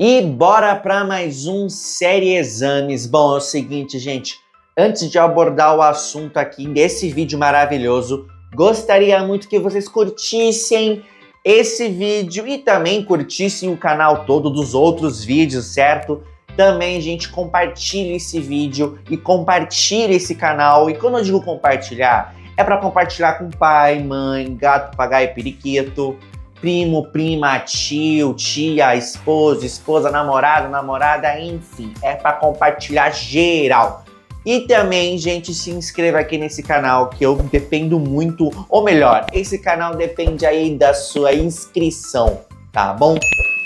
E bora para mais um Série Exames. Bom, é o seguinte, gente. Antes de abordar o assunto aqui desse vídeo maravilhoso, gostaria muito que vocês curtissem esse vídeo e também curtissem o canal todo dos outros vídeos, certo? Também, gente, compartilhe esse vídeo e compartilhe esse canal. E quando eu digo compartilhar, é para compartilhar com pai, mãe, gato, papagaio, periquito, primo, prima, tio, tia, esposa, namorado, namorada, enfim. É para compartilhar geral. E também, gente, se inscreva aqui nesse canal que eu dependo muito, ou melhor, esse canal depende aí da sua inscrição, tá bom?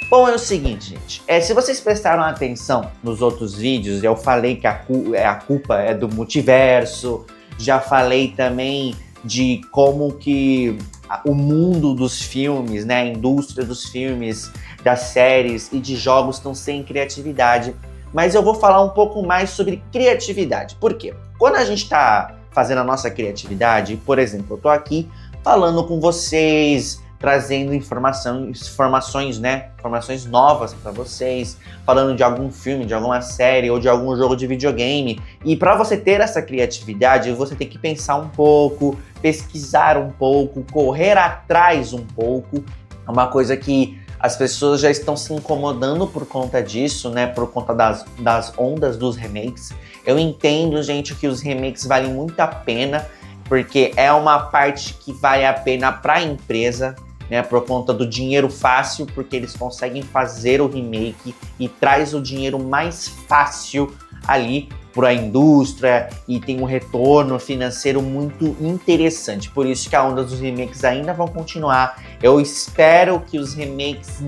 Bom, é o seguinte, gente, se vocês prestaram atenção nos outros vídeos, eu falei que a culpa é do multiverso, já falei também de como que o mundo dos filmes, né, a indústria dos filmes, das séries e de jogos estão sem criatividade. Mas eu vou falar um pouco mais sobre criatividade. Por quê? Quando a gente está fazendo a nossa criatividade, por exemplo, eu estou aqui falando com vocês, trazendo informações, né? Informações novas para vocês, falando de algum filme, de alguma série ou de algum jogo de videogame. E para você ter essa criatividade, você tem que pensar um pouco, pesquisar um pouco, correr atrás um pouco. É uma coisa que as pessoas já estão se incomodando por conta disso, né? Por conta das ondas dos remakes. Eu entendo, gente, que os remakes valem muito a pena, porque é uma parte que vale a pena para a empresa, né? Por conta do dinheiro fácil, porque eles conseguem fazer o remake e traz o dinheiro mais fácil ali para a indústria e tem um retorno financeiro muito interessante. Por isso que a onda dos remakes ainda vão continuar. Eu espero que os remakes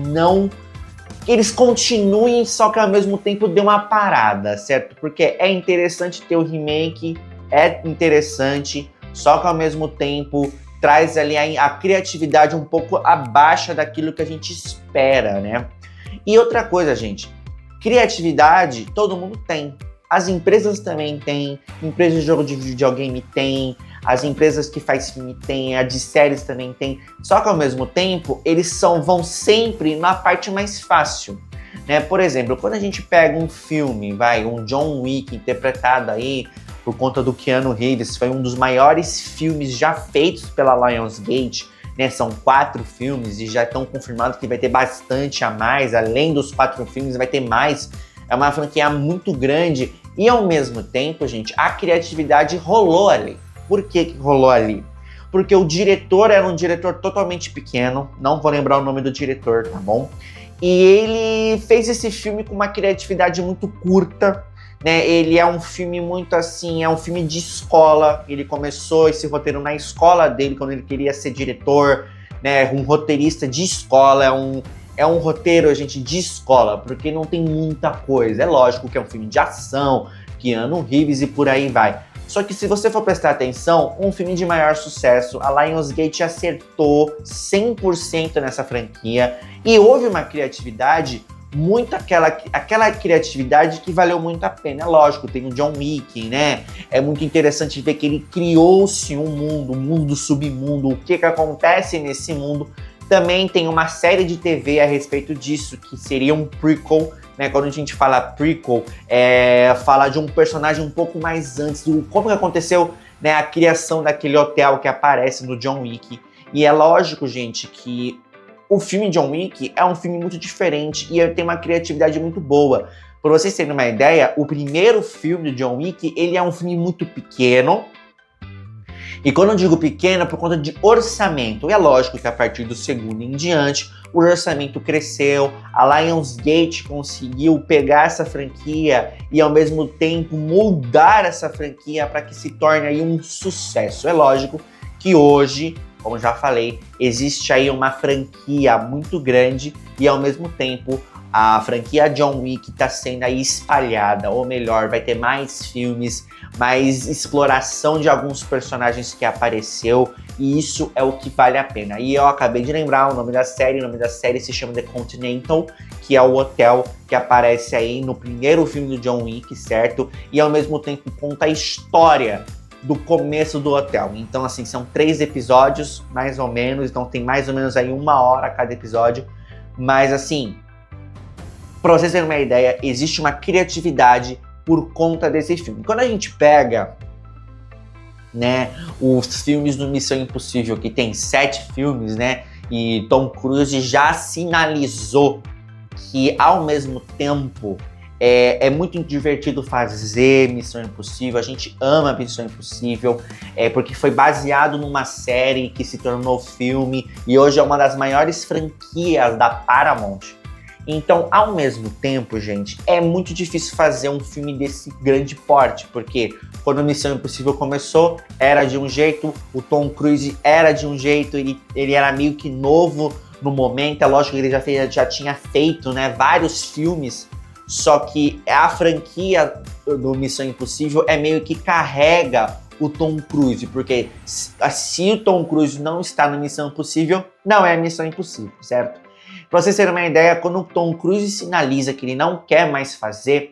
que eles continuem, só que ao mesmo tempo dê uma parada, certo? Porque é interessante ter o remake, é interessante, só que ao mesmo tempo traz ali a criatividade um pouco abaixo daquilo que a gente espera, né? E outra coisa, gente, criatividade todo mundo tem. As empresas também têm, empresas de jogo de videogame têm, as empresas que faz filme têm, a de séries também tem. Só que ao mesmo tempo, eles vão sempre na parte mais fácil, né? Por exemplo, quando a gente pega um filme, um John Wick interpretado aí por conta do Keanu Reeves, foi um dos maiores filmes já feitos pela Lionsgate, né? São 4 filmes e já estão confirmados que vai ter bastante a mais, além dos 4 filmes vai ter mais. É uma franquia muito grande e, ao mesmo tempo, gente, a criatividade rolou ali. Por que rolou ali? Porque o diretor era um diretor totalmente pequeno, não vou lembrar o nome do diretor, tá bom? E ele fez esse filme com uma criatividade muito curta, né? Ele é um filme muito assim, é um filme de escola. Ele começou esse roteiro na escola dele, quando ele queria ser diretor, né? Um roteirista de escola, é um roteiro, gente, de escola, porque não tem muita coisa. É lógico que é um filme de ação, Keanu Reeves e por aí vai. Só que se você for prestar atenção, um filme de maior sucesso, a Lionsgate acertou 100% nessa franquia e houve uma criatividade, muito aquela criatividade que valeu muito a pena. É lógico, tem o John Wick, né? É muito interessante ver que ele criou-se um mundo do submundo, o que acontece nesse mundo. Também tem uma série de TV a respeito disso, que seria um prequel, né? Quando a gente fala prequel, fala de um personagem um pouco mais antes, como que aconteceu, né, a criação daquele hotel que aparece no John Wick. E é lógico, gente, que o filme John Wick é um filme muito diferente e tem uma criatividade muito boa. Para vocês terem uma ideia, o primeiro filme do John Wick, ele é um filme muito pequeno. E quando eu digo pequeno, é por conta de orçamento. É lógico que a partir do segundo em diante, o orçamento cresceu, a Lionsgate conseguiu pegar essa franquia e ao mesmo tempo moldar essa franquia para que se torne aí um sucesso. É lógico que hoje, como já falei, existe aí uma franquia muito grande e ao mesmo tempo a franquia John Wick está sendo aí espalhada, ou melhor, vai ter mais filmes, mais exploração de alguns personagens que apareceu, e isso é o que vale a pena. E eu acabei de lembrar o nome da série se chama The Continental, que é o hotel que aparece aí no primeiro filme do John Wick, certo? E ao mesmo tempo conta a história do começo do hotel. Então, assim, são 3 episódios, mais ou menos, então tem mais ou menos aí 1 hora cada episódio, mas assim, Pra vocês terem uma ideia, existe uma criatividade por conta desse filme. Quando a gente pega, né, os filmes do Missão Impossível, que tem 7 filmes, né, e Tom Cruise já sinalizou que, ao mesmo tempo, é muito divertido fazer Missão Impossível. A gente ama Missão Impossível, porque foi baseado numa série que se tornou filme e hoje é uma das maiores franquias da Paramount. Então, ao mesmo tempo, gente, é muito difícil fazer um filme desse grande porte, porque quando Missão Impossível começou, era de um jeito, o Tom Cruise era de um jeito, ele era meio que novo no momento. É lógico que ele já tinha feito, né, vários filmes, só que a franquia do Missão Impossível meio que carrega o Tom Cruise, porque se o Tom Cruise não está na Missão Impossível, não é Missão Impossível, certo? Pra vocês terem uma ideia, quando o Tom Cruise sinaliza que ele não quer mais fazer,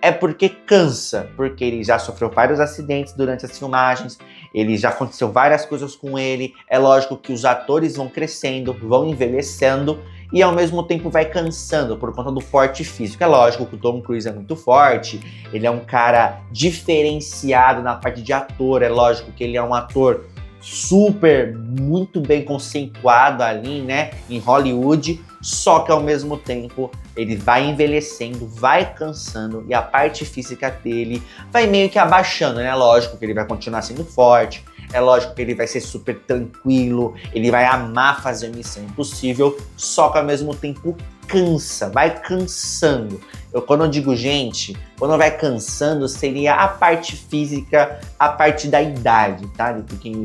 é porque cansa, porque ele já sofreu vários acidentes durante as filmagens, ele já aconteceu várias coisas com ele. É lógico que os atores vão crescendo, vão envelhecendo e ao mesmo tempo vai cansando por conta do porte físico. É lógico que o Tom Cruise é muito forte, ele é um cara diferenciado na parte de ator, é lógico que ele é um ator super, muito bem conceituado ali, né, em Hollywood, só que ao mesmo tempo ele vai envelhecendo, vai cansando e a parte física dele vai meio que abaixando, né? Lógico que ele vai continuar sendo forte, é lógico que ele vai ser super tranquilo, ele vai amar fazer Missão Impossível, só que ao mesmo tempo cansa, vai cansando. Quando eu digo, gente, quando vai cansando, seria a parte física, a parte da idade, tá?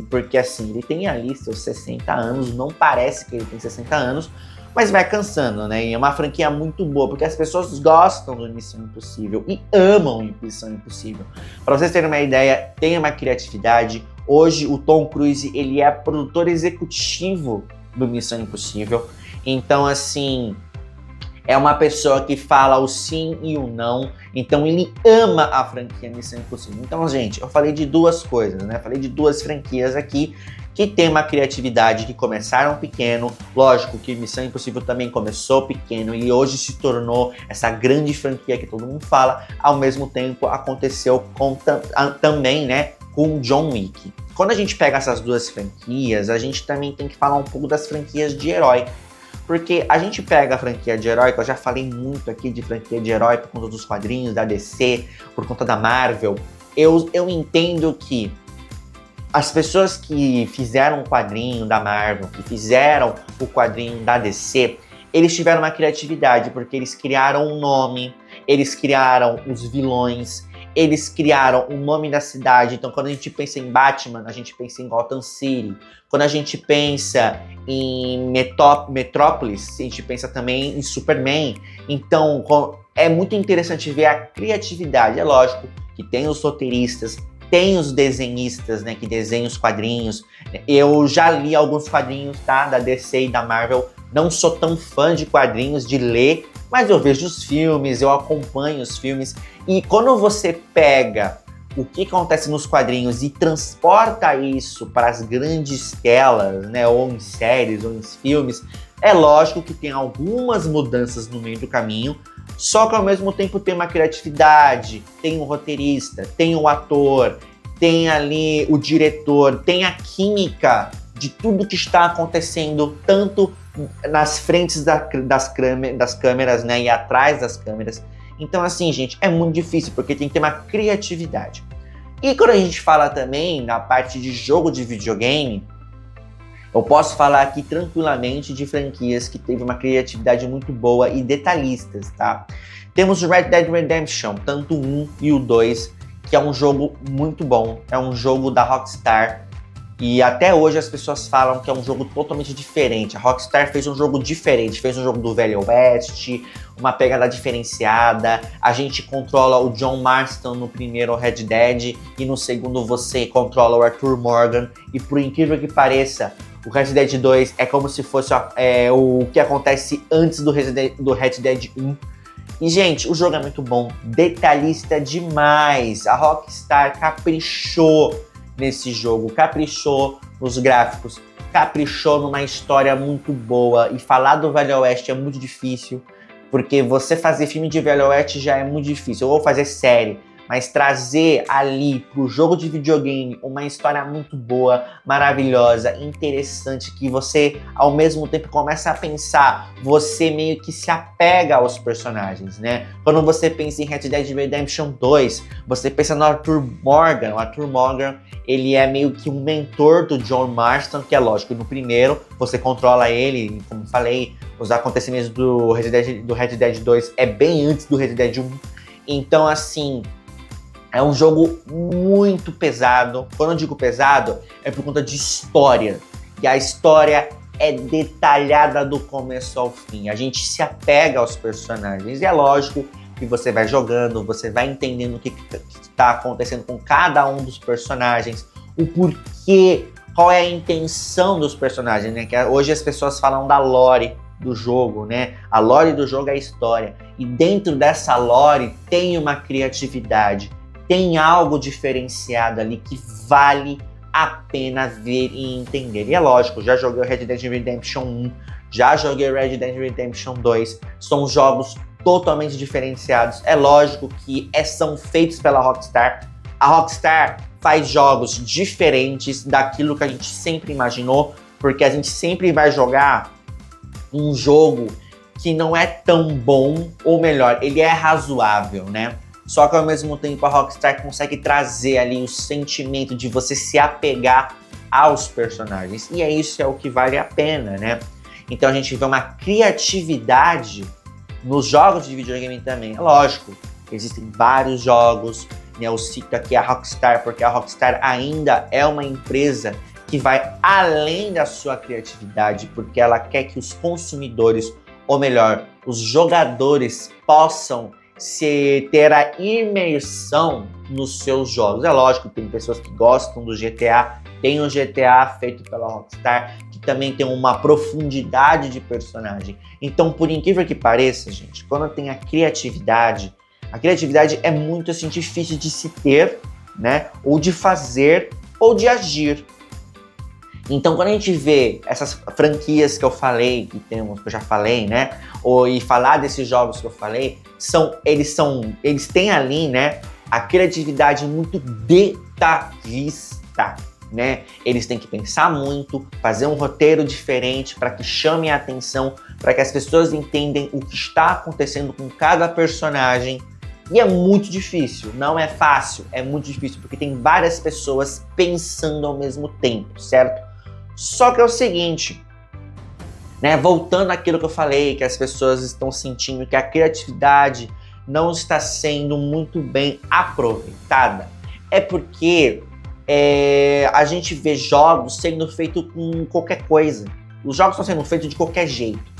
Porque assim, ele tem ali seus 60 anos, não parece que ele tem 60 anos, mas vai cansando, né? E é uma franquia muito boa, porque as pessoas gostam do Missão Impossível e amam Missão Impossível. Para vocês terem uma ideia, tem uma criatividade. Hoje o Tom Cruise, ele é produtor executivo do Missão Impossível. Então, assim, é uma pessoa que fala o sim e o não. Então ele ama a franquia Missão Impossível. Então, gente, eu falei de duas coisas, né? Falei de duas franquias aqui que tem uma criatividade, que começaram pequeno. Lógico que Missão Impossível também começou pequeno e hoje se tornou essa grande franquia que todo mundo fala. Ao mesmo tempo, aconteceu também, né, com John Wick. Quando a gente pega essas duas franquias, a gente também tem que falar um pouco das franquias de herói. Porque a gente pega a franquia de herói, que eu já falei muito aqui de franquia de herói por conta dos quadrinhos, da DC, por conta da Marvel. Eu entendo que as pessoas que fizeram o quadrinho da Marvel, que fizeram o quadrinho da DC, eles tiveram uma criatividade, porque eles criaram um nome, eles criaram os vilões, eles criaram o nome da cidade. Então, quando a gente pensa em Batman, a gente pensa em Gotham City. Quando a gente pensa em Metrópolis, a gente pensa também em Superman. Então, é muito interessante ver a criatividade. É lógico que tem os roteiristas, tem os desenhistas, né, que desenham os quadrinhos. Eu já li alguns quadrinhos, tá, da DC e da Marvel. Não sou tão fã de quadrinhos, de ler, mas eu vejo os filmes, eu acompanho os filmes. E quando você pega o que acontece nos quadrinhos e transporta isso para as grandes telas, né, ou em séries, ou em filmes, é lógico que tem algumas mudanças no meio do caminho, só que ao mesmo tempo tem uma criatividade, tem um roteirista, tem um ator, tem ali o diretor, tem a química de tudo que está acontecendo, tanto nas frentes das câmeras, né, e atrás das câmeras. Então, assim, gente, é muito difícil, porque tem que ter uma criatividade. E quando a gente fala também na parte de jogo de videogame, eu posso falar aqui tranquilamente de franquias que teve uma criatividade muito boa e detalhistas, tá? Temos o Red Dead Redemption, tanto o 1 e o 2, que é um jogo muito bom, é um jogo da Rockstar, e até hoje as pessoas falam que é um jogo totalmente diferente. A Rockstar fez um jogo diferente, fez um jogo do Velho Oeste, uma pegada diferenciada. A gente controla o John Marston no primeiro Red Dead e no segundo você controla o Arthur Morgan. E por incrível que pareça, o Red Dead 2 é como se fosse o que acontece antes do Red Dead 1. E, gente, o jogo é muito bom, detalhista demais. A Rockstar caprichou nesse jogo, caprichou nos gráficos, caprichou numa história muito boa. E falar do Velho Oeste é muito difícil. Porque você fazer filme de Velho Oeste já é muito difícil. Eu vou fazer série, mas trazer ali pro jogo de videogame uma história muito boa, maravilhosa, interessante, que você ao mesmo tempo começa a pensar, você meio que se apega aos personagens, né? Quando você pensa em Red Dead Redemption 2, você pensa no Arthur Morgan. O Arthur Morgan, ele é meio que um mentor do John Marston, que é lógico, no primeiro você controla ele, como falei, os acontecimentos do Red Dead 2 é bem antes do Red Dead 1. Então, assim, é um jogo muito pesado. Quando eu digo pesado, é por conta de história. E a história é detalhada do começo ao fim. A gente se apega aos personagens. E é lógico que você vai jogando, você vai entendendo o que está acontecendo com cada um dos personagens, o porquê, qual é a intenção dos personagens, né? Que hoje as pessoas falam da lore do jogo, né? A lore do jogo é a história. E dentro dessa lore tem uma criatividade. Tem algo diferenciado ali que vale a pena ver e entender. E é lógico, já joguei o Red Dead Redemption 1, já joguei o Red Dead Redemption 2, são jogos totalmente diferenciados. É lógico que são feitos pela Rockstar. A Rockstar faz jogos diferentes daquilo que a gente sempre imaginou, porque a gente sempre vai jogar um jogo que não é tão bom, ou melhor, ele é razoável, né? Só que ao mesmo tempo a Rockstar consegue trazer ali o sentimento de você se apegar aos personagens. E isso é o que vale a pena, né? Então a gente vê uma criatividade nos jogos de videogame também. É lógico, existem vários jogos, né? Eu cito aqui a Rockstar, porque a Rockstar ainda é uma empresa que vai além da sua criatividade, porque ela quer que os consumidores, ou melhor, os jogadores possam ter a imersão nos seus jogos. É lógico que tem pessoas que gostam do GTA, tem um GTA feito pela Rockstar, que também tem uma profundidade de personagem. Então, por incrível que pareça, gente, quando tem a criatividade é muito assim difícil de se ter, né? Ou de fazer, ou de agir. Então, quando a gente vê essas franquias que eu falei, que eu já falei, né? E falar desses jogos que eu falei, eles têm ali, né? A criatividade muito detalhista, né? Eles têm que pensar muito, fazer um roteiro diferente para que chame a atenção, para que as pessoas entendam o que está acontecendo com cada personagem. E é muito difícil, não é fácil, é muito difícil, porque tem várias pessoas pensando ao mesmo tempo, certo? Só que é o seguinte, né? Voltando àquilo que eu falei, que as pessoas estão sentindo que a criatividade não está sendo muito bem aproveitada, é porque a gente vê jogos sendo feitos com qualquer coisa. Os jogos estão sendo feitos de qualquer jeito.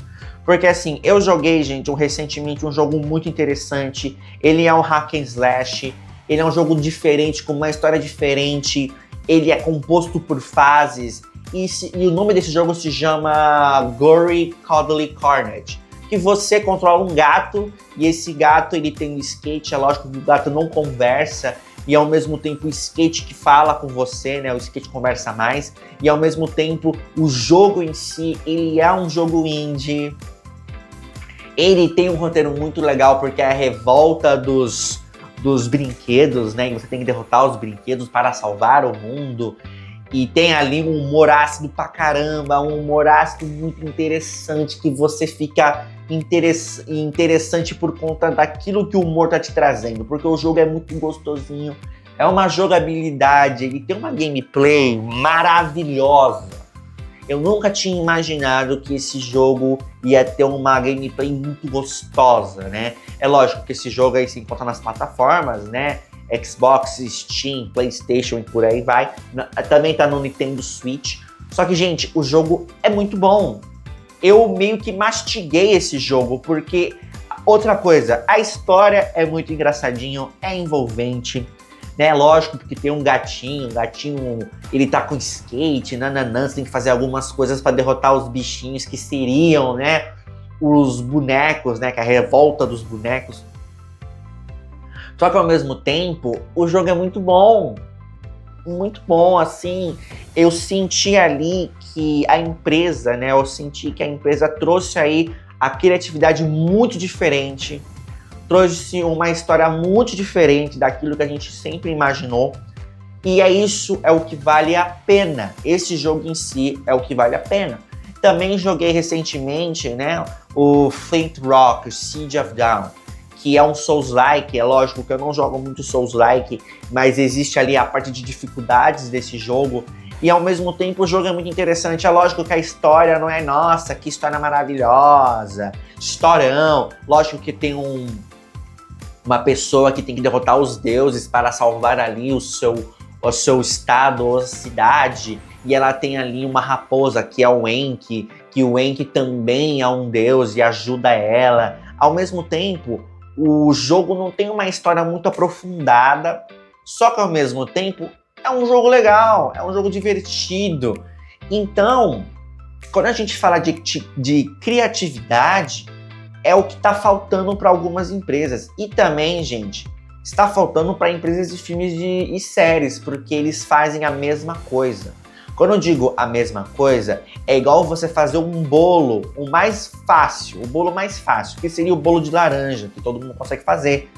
Porque assim, eu joguei, gente, recentemente um jogo muito interessante. Ele é um hack and slash, ele é um jogo diferente, com uma história diferente. Ele é composto por fases. E o nome desse jogo se chama Gory Cuddly Carnage, que você controla um gato, e esse gato ele tem um skate. É lógico que o gato não conversa, e ao mesmo tempo o skate que fala com você, né? O skate conversa mais, e ao mesmo tempo o jogo em si, ele é um jogo indie. Ele tem um roteiro muito legal, porque é a revolta dos brinquedos, né? E você tem que derrotar os brinquedos para salvar o mundo. E tem ali um humor ácido pra caramba, um humor ácido muito interessante, que você fica interessante por conta daquilo que o humor tá te trazendo, porque o jogo é muito gostosinho, é uma jogabilidade, ele tem uma gameplay maravilhosa. Eu nunca tinha imaginado que esse jogo ia ter uma gameplay muito gostosa, né? É lógico que esse jogo aí se encontra nas plataformas, né? Xbox, Steam, PlayStation e por aí vai. Também tá no Nintendo Switch. Só que, gente, o jogo é muito bom. Eu meio que mastiguei esse jogo, porque... Outra coisa, a história é muito engraçadinho, é envolvente, né? Lógico, porque tem um gatinho, ele tá com skate, nananã, você tem que fazer algumas coisas para derrotar os bichinhos que seriam, né? Os bonecos, né? Que é a revolta dos bonecos. Só que ao mesmo tempo, o jogo é muito bom, assim, eu senti ali que a empresa, né, trouxe aí a criatividade muito diferente, trouxe uma história muito diferente daquilo que a gente sempre imaginou. E isso é o que vale a pena. Esse jogo em si é o que vale a pena. Também joguei recentemente, né, o Flint Rock, Siege of Dawn, que é um Souls-like. É lógico que eu não jogo muito Souls-like, mas existe ali a parte de dificuldades desse jogo. E ao mesmo tempo o jogo é muito interessante. É lógico que a história não é, nossa, que história maravilhosa, historião. Lógico que tem uma pessoa que tem que derrotar os deuses para salvar ali o seu estado ou cidade, e ela tem ali uma raposa que é o Enki, que o Enki também é um deus e ajuda ela. Ao mesmo tempo, o jogo não tem uma história muito aprofundada, só que ao mesmo tempo é um jogo legal, é um jogo divertido. Então, quando a gente fala de criatividade, é o que está faltando para algumas empresas. E também, gente, está faltando para empresas de filmes e séries, porque eles fazem a mesma coisa. Quando eu digo a mesma coisa, é igual você fazer um bolo, o bolo mais fácil, que seria o bolo de laranja, que todo mundo consegue fazer.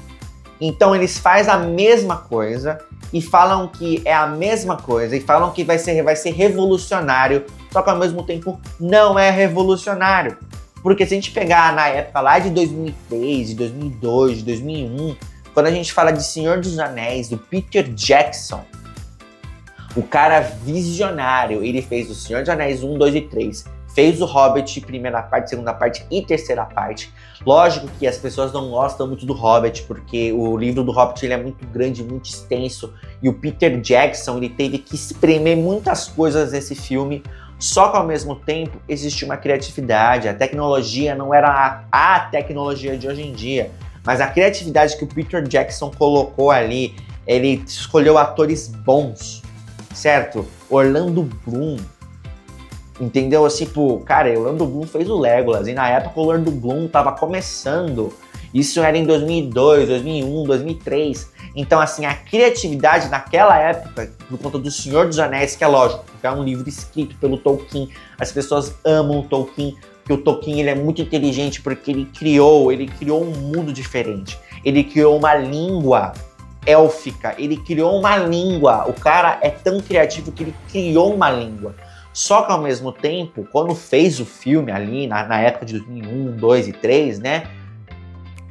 Então eles fazem a mesma coisa e falam que é a mesma coisa e falam que vai ser revolucionário, só que ao mesmo tempo não é revolucionário. Porque se a gente pegar na época lá de 2003, de 2002, de 2001, quando a gente fala de Senhor dos Anéis, do Peter Jackson, o cara visionário, ele fez o Senhor dos Anéis 1, 2 e 3, fez o Hobbit, primeira parte, segunda parte e terceira parte. Lógico que as pessoas não gostam muito do Hobbit, porque o livro do Hobbit ele é muito grande, muito extenso, e o Peter Jackson ele teve que espremer muitas coisas nesse filme, só que ao mesmo tempo existia uma criatividade, a tecnologia não era a tecnologia de hoje em dia, mas a criatividade que o Peter Jackson colocou ali, ele escolheu atores bons, certo? Orlando Bloom, entendeu? Assim, tipo, cara, Orlando Bloom fez o Legolas, e na época o Orlando Bloom tava começando, isso era em 2002, 2001, 2003, então assim, a criatividade naquela época, por conta do Senhor dos Anéis, que é lógico, porque é um livro escrito pelo Tolkien, as pessoas amam o Tolkien, porque o Tolkien ele é muito inteligente, porque ele criou um mundo diferente, ele criou uma língua élfica, ele criou uma língua, o cara é tão criativo que ele criou uma língua. Só que ao mesmo tempo, quando fez o filme ali, na época de 2001, 2 e 3, né?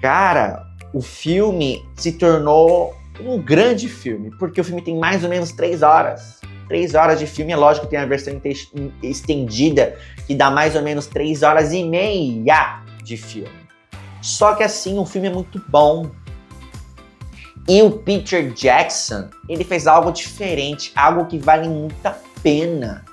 Cara, o filme se tornou um grande filme, porque o filme tem mais ou menos 3 horas. 3 horas de filme, é lógico que tem a versão estendida, que dá mais ou menos 3 horas e meia de filme. Só que assim, o filme é muito bom. E o Peter Jackson, ele fez algo diferente, algo que vale muito a pena.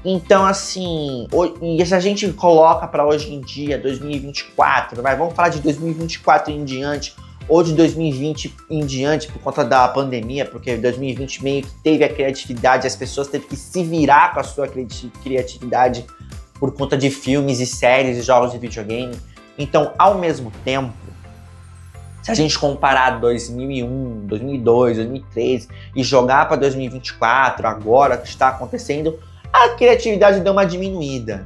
Então, assim, e se a gente coloca para hoje em dia, 2024, vamos falar de 2024 em diante, ou de 2020 em diante, por conta da pandemia, porque 2020 meio que teve a criatividade, as pessoas teve que se virar com a sua criatividade por conta de filmes e séries e jogos de videogame. Então, ao mesmo tempo, se a gente comparar 2001, 2002, 2003 e jogar para 2024, agora que está acontecendo, a criatividade deu uma diminuída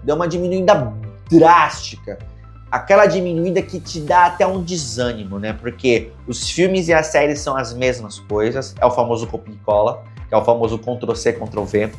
drástica. Aquela diminuída que te dá até um desânimo, né? Porque os filmes e as séries são as mesmas coisas, é o famoso copia e cola, que é o famoso Ctrl+C, Ctrl+V.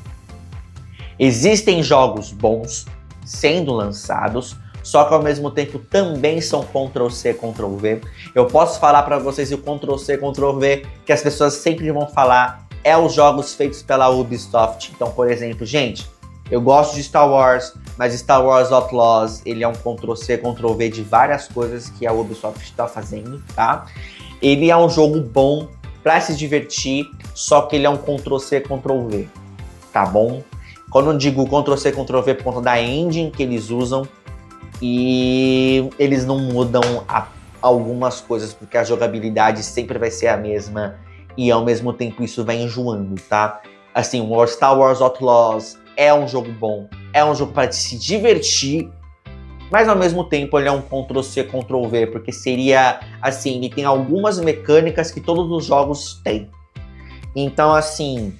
Existem jogos bons sendo lançados, só que ao mesmo tempo também são Ctrl+C, Ctrl+V. Eu posso falar para vocês o Ctrl+C, Ctrl+V, que as pessoas sempre vão falar, é os jogos feitos pela Ubisoft. Então, por exemplo, gente, eu gosto de Star Wars, mas Star Wars Outlaws, ele é um Ctrl+C, Ctrl+V de várias coisas que a Ubisoft está fazendo, tá? Ele é um jogo bom para se divertir, só que ele é um Ctrl+C, Ctrl+V, tá bom? Quando eu digo Ctrl+C, Ctrl+V por conta da engine que eles usam, e eles não mudam algumas coisas, porque a jogabilidade sempre vai ser a mesma, e ao mesmo tempo isso vai enjoando, tá? Assim, o Star Wars Outlaws é um jogo bom, é um jogo para se divertir, mas ao mesmo tempo ele é um Ctrl+C, Ctrl+V, porque seria, assim, ele tem algumas mecânicas que todos os jogos têm. Então, assim,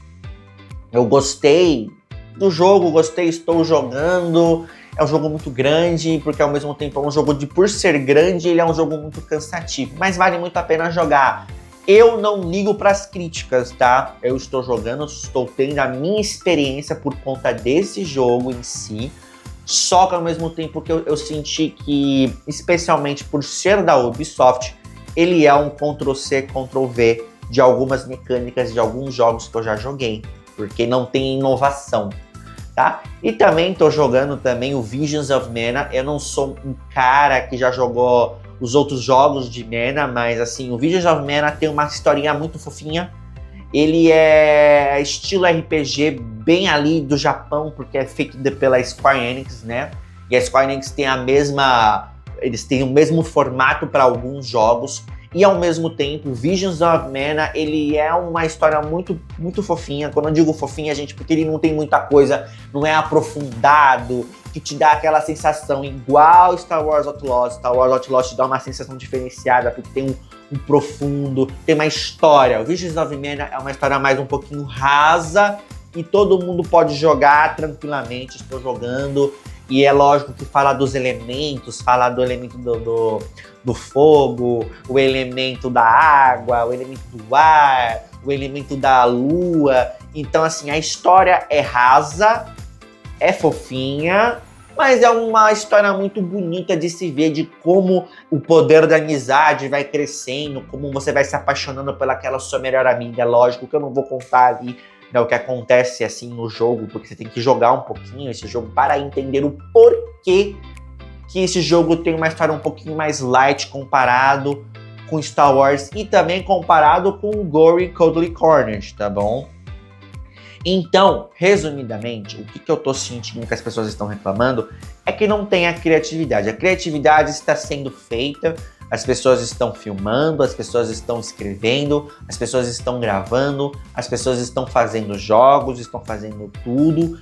eu gostei do jogo, estou jogando, é um jogo muito grande, porque ao mesmo tempo é um jogo de, por ser grande, ele é um jogo muito cansativo, mas vale muito a pena jogar. Eu não ligo para as críticas, tá? Eu estou jogando, estou tendo a minha experiência por conta desse jogo em si, só que ao mesmo tempo que eu senti que, especialmente por ser da Ubisoft, ele é um Ctrl+C, Ctrl+V de algumas mecânicas de alguns jogos que eu já joguei, porque não tem inovação, tá? E também tô jogando também o Visions of Mana. Eu não sou um cara que já jogou os outros jogos de Mana, mas assim, o Visions of Mana tem uma historinha muito fofinha. Ele é estilo RPG bem ali do Japão, porque é feito pela Square Enix, né? E a Square Enix tem a mesma... Eles têm o mesmo formato para alguns jogos. E ao mesmo tempo, Visions of Mana, ele é uma história muito, muito fofinha. Quando eu digo fofinha, gente, porque ele não tem muita coisa, não é aprofundado, que te dá aquela sensação igual Star Wars Outlaws. Star Wars Outlaws te dá uma sensação diferenciada, porque tem um profundo, tem uma história. O Visions of Mana é uma história mais um pouquinho rasa, e todo mundo pode jogar tranquilamente. Estou jogando, e é lógico que fala dos elementos, fala do elemento do fogo, o elemento da água, o elemento do ar, o elemento da lua. Então, assim, a história é rasa, é fofinha, mas é uma história muito bonita de se ver, de como o poder da amizade vai crescendo, como você vai se apaixonando pelaquela sua melhor amiga. Lógico que eu não vou contar ali, né, o que acontece assim no jogo, porque você tem que jogar um pouquinho esse jogo para entender o porquê que esse jogo tem uma história um pouquinho mais light comparado com Star Wars e também comparado com o Gory Cuddly Carnage, tá bom? Então, resumidamente, o que eu tô sentindo que as pessoas estão reclamando é que não tem a criatividade. A criatividade está sendo feita, as pessoas estão filmando, as pessoas estão escrevendo, as pessoas estão gravando, as pessoas estão fazendo jogos, estão fazendo tudo.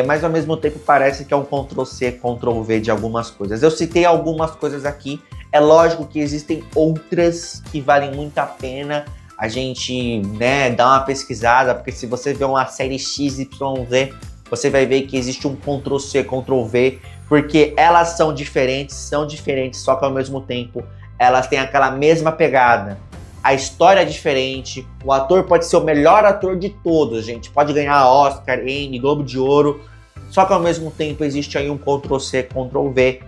Mas ao mesmo tempo parece que é um Ctrl+C, Ctrl+V de algumas coisas. Eu citei algumas coisas aqui, é lógico que existem outras que valem muito a pena a gente, né, dar uma pesquisada, porque se você vê uma série XYZ, você vai ver que existe um Ctrl+C, Ctrl+V, porque elas são diferentes, só que ao mesmo tempo elas têm aquela mesma pegada. A história é diferente, o ator pode ser o melhor ator de todos, gente. Pode ganhar Oscar, Emmy, Globo de Ouro, só que ao mesmo tempo existe aí um Ctrl+C, Ctrl+V.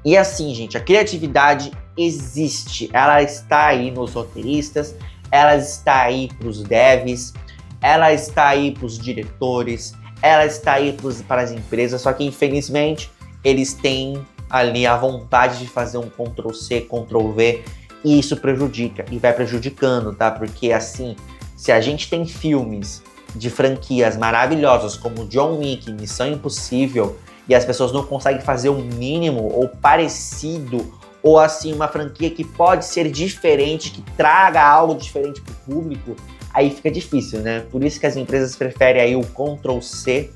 E assim, gente, a criatividade existe, ela está aí nos roteiristas, ela está aí para os devs, ela está aí para os diretores, ela está aí para as empresas, só que infelizmente eles têm ali a vontade de fazer um Ctrl+C, Ctrl+V, e isso prejudica, e vai prejudicando, tá? Porque assim, se a gente tem filmes de franquias maravilhosas como John Wick, Missão Impossível, e as pessoas não conseguem fazer o mínimo ou parecido, ou assim, uma franquia que pode ser diferente, que traga algo diferente para o público, aí fica difícil, né? Por isso que as empresas preferem aí o Ctrl+C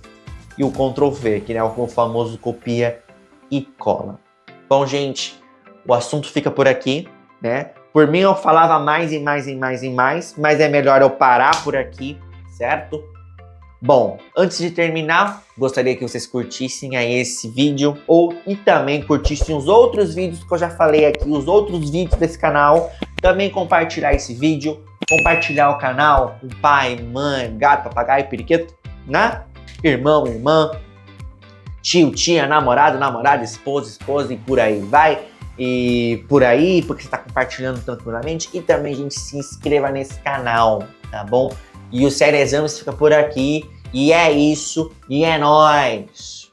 e o Ctrl+V, que é o famoso copia e cola. Bom, gente, o assunto fica por aqui, né? Por mim eu falava mais e mais e mais e mais, mas é melhor eu parar por aqui, certo? Bom, antes de terminar, gostaria que vocês curtissem aí esse vídeo e também curtissem os outros vídeos que eu já falei aqui, os outros vídeos desse canal. Também compartilhar esse vídeo, compartilhar o canal com pai, mãe, gato, papagaio, periquito, né? Irmão, irmã, tio, tia, namorado, namorada, esposa, esposa e por aí vai. E por aí, porque você está compartilhando tranquilamente. E também, gente, se inscreva nesse canal, tá bom? E o Série Exames fica por aqui. E é isso. E é nóis!